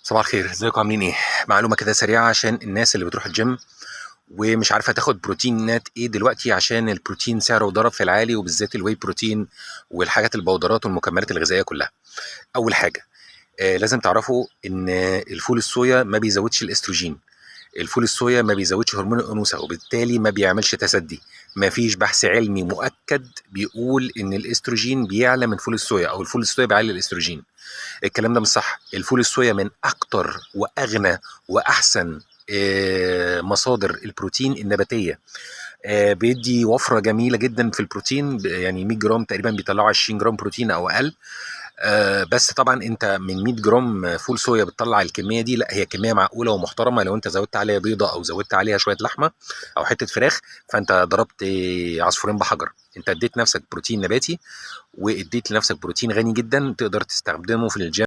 صباح الخير، ازيكم عاملين ايه؟ معلومة كده سريعة عشان الناس اللي بتروح الجيم ومش عارفة تاخد بروتينات ايه دلوقتي، عشان البروتين سعره ضرب في العالي، وبالذات الواي بروتين والحاجات البودرات والمكملات الغذائية كلها. أول حاجة لازم تعرفوا ان الفول الصويا ما بيزودش الاستروجين. الفول الصويا ما بيزودش هرمون الأنوثة، وبالتالي ما بيعملش تسدي. ما فيش بحث علمي مؤكد بيقول ان الاستروجين بيعلى من فول الصويا او الفول الصويا بيعلي الاستروجين. الكلام ده مش صح. الفول الصويا من اكتر واغنى واحسن مصادر البروتين النباتيه. بيدي وفره جميله جدا في البروتين، يعني 100 جرام تقريبا بيطلعوا 20 جرام بروتين او اقل. بس طبعا انت من 100 جرام فول صويا بتطلع الكميه دي، لا هي كميه معقوله ومحترمه. لو انت زودت عليها بيضه او زودت عليها شويه لحمه او حته فراخ، فانت ضربت عصفورين بحجر. انت اديت نفسك بروتين نباتي، واديت لنفسك بروتين غني جدا تقدر تستخدمه في الجيم